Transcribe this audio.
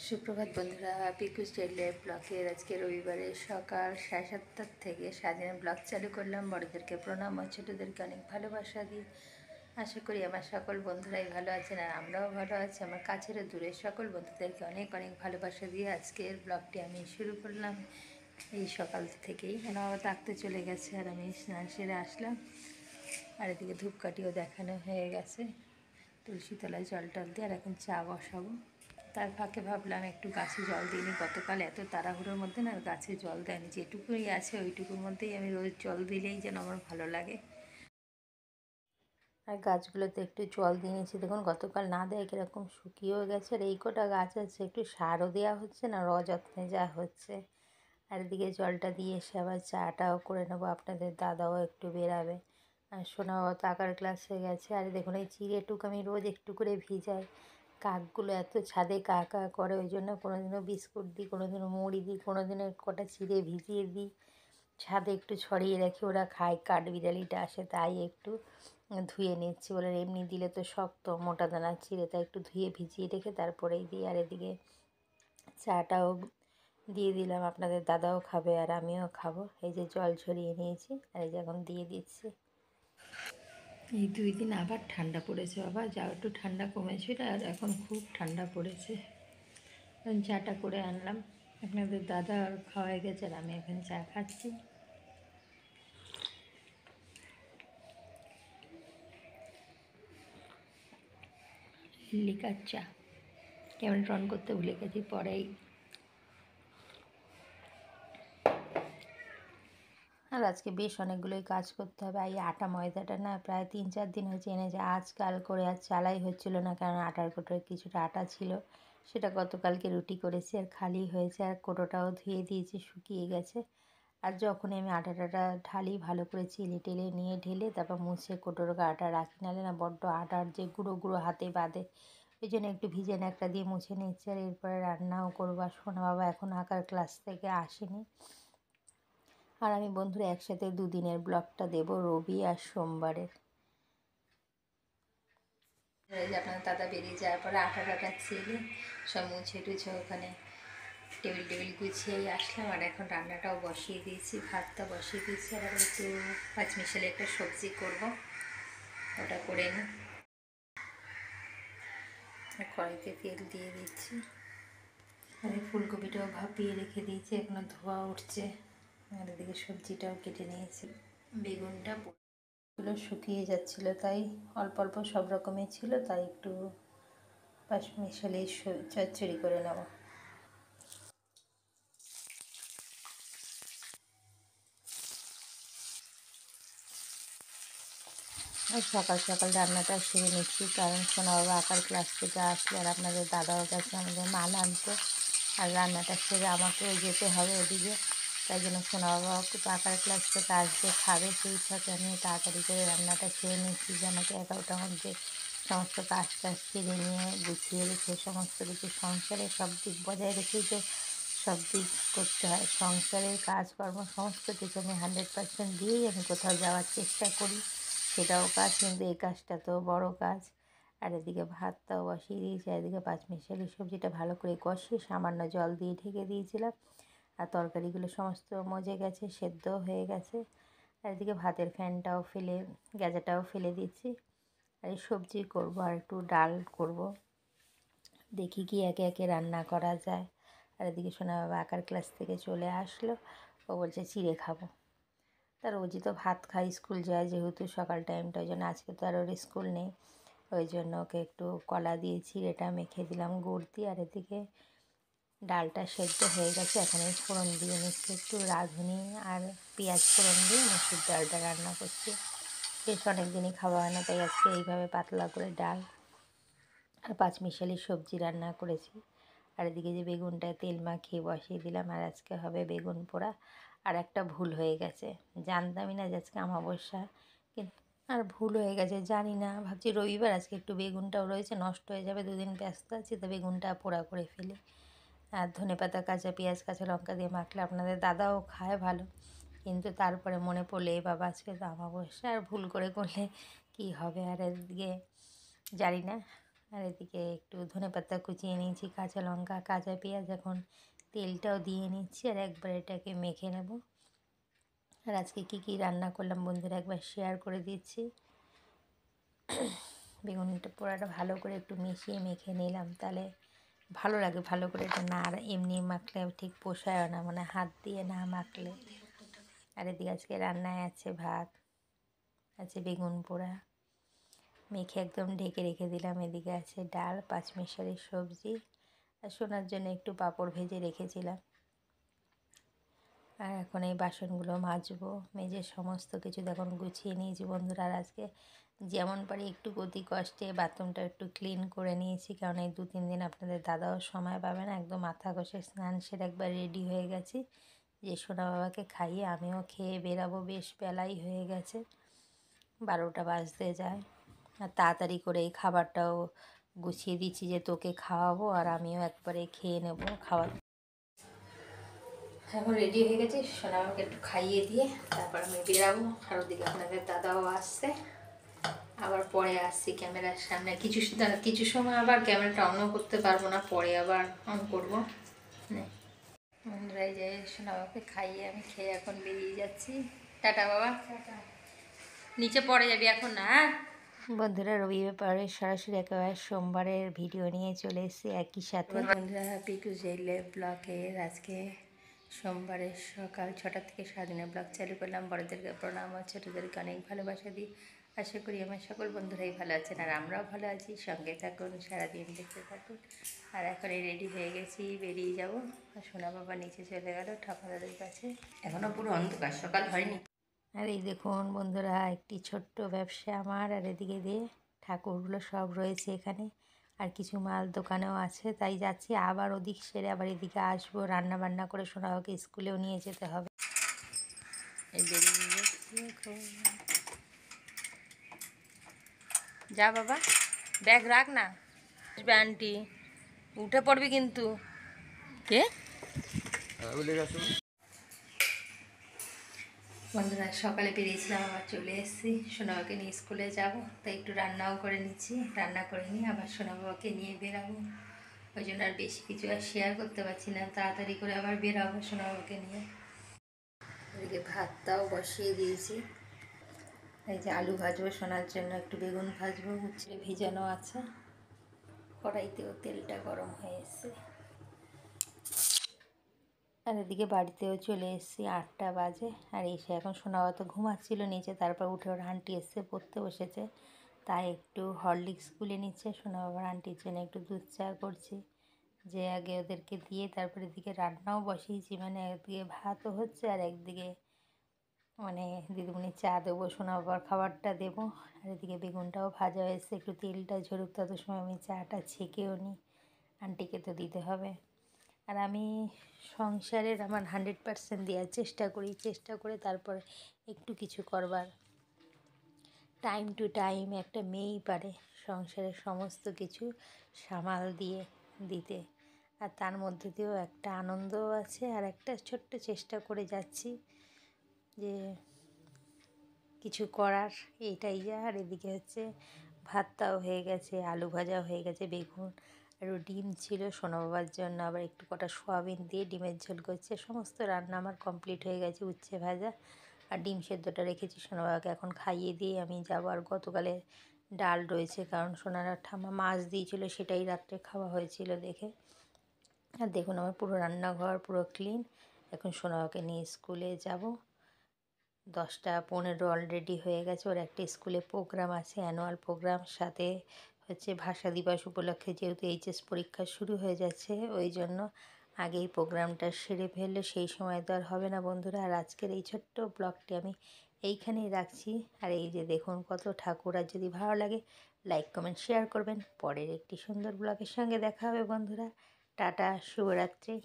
সুপ্রভাত বন্ধুরা, পিকুস daily life ব্লগের আজকে রবিবারে সকাল 7:30 থেকে সারাদিন ব্লগ চালু করলাম। বড়দেরকে প্রণাম আর ছোটোদেরকে অনেক ভালোবাসা দিই। আশা করি আমার সকল বন্ধুরাই ভালো আছেন আর আমরাও ভালো আছি। আমার কাছের ও দূরের সকল বন্ধুদেরকে অনেক অনেক ভালোবাসা দিয়ে আজকের ব্লগটি আমি শুরু করলাম এই সকাল থেকেই। ওনারা ডাকতে চলে গেছে আর আমি স্নান সেরে আসলাম। আর এদিকে ধূপকাঠিও দেখানো হয়ে গেছে, তুলসী তলায় জল টল দিয়ে, আর এখন চা বসাবো। তার ফাঁকে ভাবলাম একটু গাছে জল দিইনি। গতকাল এত তাড়াহুড়োর মধ্যে না গাছে জল দেয়নি, যেটুকুই আছে ওইটুকুর মধ্যেই আমি রোজ জল দিলেই যেন আমার ভালো লাগে। আর গাছগুলোতে একটু জল দিয়ে নিয়েছি, দেখুন গতকাল না দেয় কীরকম শুকিয়েও গেছে। আর এই কটা গাছ আছে, একটু সারও দেওয়া হচ্ছে না, অযত্নে যা হচ্ছে। আর এদিকে জলটা দিয়ে এসে আবার চাটাও করে নেবো। আপনাদের দাদাও একটু বেরাবে, আর সোনা বাবা তো আঁকার ক্লাসে গেছে। আর দেখুন এই চিড়েটুকু আমি রোজ একটু করে ভিজাই। কাকগুলো এত ছাদে কা কা করে, ওই জন্য কোনোদিনও বিস্কুট দিই, কোনোদিনও মুড়ি দিই, কোনোদিনও কটা চিড়ে ভিজিয়ে দিই, ছাদে একটু ছড়িয়ে রাখি, ওরা খায়। কাঠবিড়ালিটা আসে তাই একটু ধুয়ে নিচ্ছি, বলে এমনি দিলে তো শক্ত মোটা দানার চিড়ে, তাই একটু ধুয়ে ভিজিয়ে রেখে তারপরেই দিই। আর এদিকে চাটাও দিয়ে দিলাম, আপনাদের দাদাও খাবে আর আমিও খাবো। এই যে জল ছড়িয়ে নিয়েছি আর এই যে এখন দিয়ে দিচ্ছি। এই 2 দিন আবার ঠান্ডা পড়েছে বাবা, যা একটু ঠান্ডা কমেছিল আর এখন খুব ঠান্ডা পড়েছে। চাটা করে আনলাম, আপনাদের দাদা খাওয়াই গেছে আর আমি এখন চা খাচ্ছি। লিকার চা, ক্যামেরাটা অন করতে ভুলে গেছি, পরেই। আর আজকে বেশ অনেকগুলোই কাজ করতে হবে। এই আটা ময়দাটা না প্রায় 3-4 দিন হয়েছে এনেছে, আজকাল করে আর চালাই হচ্ছিলো না, কারণ আটার কোটোয় কিছুটা আটা ছিল, সেটা গতকালকে রুটি করেছি আর খালি হয়েছে। আর কোটোটাও ধুয়ে দিয়েছি, শুকিয়ে গেছে। আর যখনই আমি আটাটা ঢালি ভালো করে চেলে টেলে নিয়ে ঢেলে তারপর মুছে কোটোর আটা রাখি, নাহলে না বড্ড আটার যে গুঁড়ো গুঁড়ো হাতে বাঁধে, ওই জন্য একটু ভিজে ন্যাকড়া দিয়ে মুছে নিচ্ছি। আর এরপরে রান্নাও করবো। আর সোনা বাবা এখন আঁকার ক্লাস থেকে আসেনি। আর আমি বন্ধুরা একসাথে 2 দিনের ব্লগটা দেব, রবি আর সোমবারের। আপনার দাদা বেরিয়ে যাওয়ার পরে আটা ছেলে সব মুছে টুছে ওখানে টেবিল গুছিয়েই আসলাম। আর এখন রান্নাটাও বসিয়ে দিয়েছি, ভাতটা বসিয়ে দিয়েছি। আর একটু পাঁচমিশালি একটা সবজি করব, ওটা করে নিই। কড়াইতে তেল দিয়ে দিচ্ছি। আর এই ফুলকপিটাও ভাপিয়ে রেখে দিয়েছি, এখনো ধোয়া উঠছে। আর এদিকে সবজিটাও কেটে নিয়েছি। বেগুনটা পুরো শুকিয়ে যাচ্ছিলো, তাই অল্প অল্প সব রকমের ছিল, তাই একটু পাঁচমিশালি চচ্চড়ি করে নেব। আর সকাল সকাল রান্নাটা সেরে নিচ্ছি, কারণ সোনা বাবা আঁকার ক্লাস থেকে আসলে আর আপনাদের দাদাও গেছে আমাদের মাল আনতে, আর রান্নাটা সেরে আমাকেও যেতে হবে ওদিকে। তাই জন্য সোনা বাবা আঁকার ক্লাস থেকে আসবে, খাবে, সেই সাথে আমি তাড়াতাড়ি করে রান্নাটা সেরে নিচ্ছি, যে আমাকে 11টার মধ্যে সমস্ত কাজ টাজ সেরে নিয়ে গুছিয়ে রেখে সমস্ত কিছু সংসারে সব দিক বজায় রেখেই তো সব দিক করতে হয়। সংসারের কাজকর্ম সমস্ত কিছু আমি 100% দিয়েই আমি কোথাও যাওয়ার চেষ্টা করি, সেটাও কাজ, কিন্তু এই কাজটা তো বড় কাজ। আর এদিকে ভাতটাও বসিয়ে দিয়েছি, আর এদিকে পাঁচমিশালি সবজিটা ভালো করে কষিয়ে সামান্য জল দিয়ে ঢেকে দিয়েছিলাম। আর তরকারিগুলো সমস্ত মজে গেছে, সেদ্ধও হয়ে গেছে। আর এদিকে ভাতের ফ্যানটাও ফেলে, গ্যাজাটাও ফেলে দিচ্ছি। আর এই সবজি করবো আর একটু ডাল করব, দেখি কি একে একে রান্না করা যায়। আর এদিকে সোনা বাবা আঁকার ক্লাস থেকে চলে আসলো, ও বলছে চিড়ে খাবো। তার রোজই তো ভাত খাই, স্কুল যায় যেহেতু সকাল টাইমটা, ওই জন্য আজকে তো আর ওর স্কুল নেই, ওই জন্য ওকে একটু কলা দিয়ে চিড়েটা মেখে দিলাম গুড় দিয়ে। আর এদিকে ডালটা সেদ্ধ হয়ে গেছে, এখন এই ফোড়ন দিয়ে নিচ্ছি, একটু রাঁধুনি আর পেঁয়াজ ফোড়ন দিয়ে মসুর ডালটা রান্না করছি। বেশ অনেক দিনই খাওয়া হয় না, তাই আজকে এইভাবে পাতলা করে ডাল আর পাঁচমিশালি সবজি রান্না করেছি। আর এদিকে যে বেগুনটা তেল মাখিয়ে বসিয়ে দিলাম, আর আজকে হবে বেগুন পোড়া। আর একটা ভুল হয়ে গেছে, জানতামই না যে আজকে অমাবস্যা, কিন্তু আর ভুল হয়ে গেছে, জানি না, ভাবছি রবিবার আজকে একটু বেগুনটাও রয়েছে, নষ্ট হয়ে যাবে, 2 দিন ব্যস্ত আছি, তো বেগুনটা পোড়া করে ফেলি। আর ধনেপাতা কাঁচা পেঁয়াজ কাঁচা লঙ্কা দিয়ে মাখলে আপনাদের দাদাও খায় ভালো, কিন্তু তারপরে মনে পড়লে এই বাবা আজকে তো অমাবস্যা, আর ভুল করে করলে কি হবে। আর এদিকে জানি না। আর এদিকে একটু ধনেপাতা কুচিয়ে নিয়েছি, কাঁচা লঙ্কা, কাঁচা পেঁয়াজ, এখন তেলটাও দিয়ে নিচ্ছি আর একবার এটাকে মেখে নেব। আর আজকে কী রান্না করলাম বন্ধুরা একবার শেয়ার করে দিচ্ছি। বেগুনটা পোড়াটা ভালো করে একটু মিশিয়ে মেখে নিলাম, তাহলে ভালো লাগে। ভালো করে এটা না এমনি মাখলে ঠিক পোষায় না, মানে হাত দিয়ে না মাখলে। আর এদিকে আজকে রান্নায় আছে ভাত, আছে বেগুন পোড়া, মেখে একদম ঢেকে রেখে দিলাম। এদিকে আছে ডাল, পাঁচমিশালি সবজি, আর সোনার জন্য একটু পাঁপড় ভেজে রেখেছিলাম। আর এখন এই বাসনগুলো মাজবো, মেজে সমস্ত কিছু এখন গুছিয়ে নিয়েছি বন্ধুরা। আর আজকে যেমন পারি একটু গতি কষ্টে বাথরুমটা একটু ক্লিন করে নিয়েছি, কারণ এই 2-3 দিন আপনাদের দাদাও সময় পাবে না। একদম মাথা ঘষে স্নান সেরে একবার রেডি হয়ে গেছি যে সোনা বাবাকে খাইয়ে আমিও খেয়ে বেরাবো। বেশ বেলাই হয়ে গেছে, 12টা বাজতে যায়। আর তাড়াতাড়ি করে এই খাবারটাও গুছিয়ে দিচ্ছি যে তোকে খাওয়াবো আর আমিও একবারে খেয়ে নেব খাবার। এখন রেডি হয়ে গেছি, সোনা আমাকে একটু খাইয়ে দিয়ে তারপর আমি বেরাবো। আর ওদিকে আপনাদের দাদাও আসছে, আবার পরে আসছি ক্যামেরার সামনে। কিছু সময় আবার ক্যামেরাটা অনও করতে পারবো না, পরে আবার অন করবো। বন্ধুরা এই যে সোনা বাবাকে খাইয়ে আমি খেয়ে এখন বেরিয়ে যাচ্ছি। টাটা বাবা, নিচে পড়ে যাবি এখন না। বন্ধুরা রবিবার সরাসরি একেবারে সোমবারের ভিডিও নিয়ে চলে এসেছি একই সাথে। বন্ধুরা পিকু জেলে ব্লগের আজকে সোমবারের সকাল 6টা থেকে সারাদিনের ব্লগ চালু করলাম। বড়দেরকে প্রণাম আর ছোটোদেরকে অনেক ভালোবাসা দিই। আশা করি আমার সকল বন্ধুরাই ভালো আছেন আর আমরাও ভালো আছি। সঙ্গে থাকুন, সারাদিন দেখতে থাকুন। আর এখন রেডি হয়ে গেছি, বেরিয়ে যাব। আর সোনা বাবা নিচে চলে গেল ঠাকুরদাদের কাছে। এখনও পুরো অন্ধকার, সকাল হয়নি। আর এই দেখুন বন্ধুরা একটি ছোট্ট ব্যবসা আমার। আর এদিকে দিয়ে ঠাকুরগুলো সব রয়েছে এখানে, আর কিছু মাল দোকানেও আছে। তাই যাচ্ছি, আবার ওদিক সেরে আবার এদিকে আসবো। রান্না বান্না করে সোনাকে স্কুলেও নিয়ে যেতে হবে। যা বাবা, ব্যাগ রাখ না, আন্টি উঠে পড়বি কিন্তু। কে বন্ধুরা সকালে বেরিয়েছিলাম, আবার চলে এসেছি। সোনাবাবাকে নিয়ে স্কুলে যাব, তাই একটু রান্নাও করে নিচ্ছি। রান্না করে নিয়ে আবার সোনাবাবাকে নিয়ে বেরাবো, ওই জন্য আর বেশি কিছু আর শেয়ার করতে পারছি না। তাড়াতাড়ি করে আবার বেরাবো সোনাবাবাকে নিয়ে। এদিকে ভাতটাও বসিয়ে দিয়েছি। এই যে আলু ভাজবো সোনার জন্য, একটু বেগুন ভাজবো, উচ্ছে ভিজানো আছে। কড়াইতেও তেলটা গরম হয়ে এসছে। আর এদিকে বাড়িতেও চলে এসেছি, 8টা বাজে। আর এসে এখন সোনাবা তো ঘুমাচ্ছিল নিচে, তারপর উঠে ওর আন্টি এসে পড়তে বসেছে, তাই একটু হরলিক্স গুলে নিচ্ছে। সোনাবাবার আন্টির জন্য একটু দুধ চা করছি, যে আগে ওদেরকে দিয়ে তারপরে এদিকে রান্নাও বসিয়েছি। মানে একদিকে ভাতও হচ্ছে আর একদিকে মানে দিদিমণি চা দেবো, সোনাবাবার খাবারটা দেবো। আর এদিকে বেগুনটাও ভাজা হয়েছে, একটু তেলটা ঝরুক, তত সময় আমি চাটা ছেঁকেও নিই, আন্টিকে তো দিতে হবে। আর আমি সংসারের আমার 100% দেওয়ার চেষ্টা করে তারপর একটু কিছু করবার। টাইম টু টাইম একটা মেয়েই পারে সংসারের সমস্ত কিছু সামাল দিয়ে দিতে। আর তার মধ্যে দিয়েও একটা আনন্দও আছে, আর একটা ছোট্ট চেষ্টা করে যাচ্ছি যে কিছু করার, এইটাই যা। আর এদিকে হচ্ছে ভাতটাও হয়ে গেছে, আলু ভাজাও হয়ে গেছে, বেগুন আর ডিম ছিল সোনা বাবার জন্য, আবার একটু কটা সোয়াবিন দিয়ে ডিমের ঝোল করছে। সমস্ত রান্না আমার কমপ্লিট হয়ে গেছে। উচ্ছে ভাজা আর ডিম সেদ্ধটা রেখেছি সোনা বাবাকে এখন খাইয়ে দিয়ে আমি যাবো। আর গতকালের ডাল রয়েছে, কারণ সোনারা ঠাম্মা মাছ দিয়েছিল, সেটাই রাত্রে খাওয়া হয়েছিল দেখে। আর দেখুন আমার পুরো রান্নাঘর পুরো ক্লিন। এখন সোনা বাবাকে নিয়ে স্কুলে যাব। 10টা 15 অলরেডি হয়ে গেছে। ওর একটা স্কুলে প্রোগ্রাম আছে, অ্যানুয়াল প্রোগ্রাম, সাথে হচ্ছে ভাষা দিবস উপলক্ষে, যেহেতু এইচএস পরীক্ষা শুরু হয়ে যাচ্ছে, ওই জন্য আগেই প্রোগ্রামটা সেরে ফেললে সেই সময় তো আর হবে না বন্ধুরা। আর আজকের এই ছোট্ট ব্লগটি আমি এইখানেই রাখছি। আর এই যে দেখুন কত ঠাকুর। আর যদি ভালো লাগে লাইক কমেন্ট শেয়ার করবেন। পরের একটি সুন্দর ব্লগের সঙ্গে দেখা হবে বন্ধুরা। টাটা, শুভরাত্রি।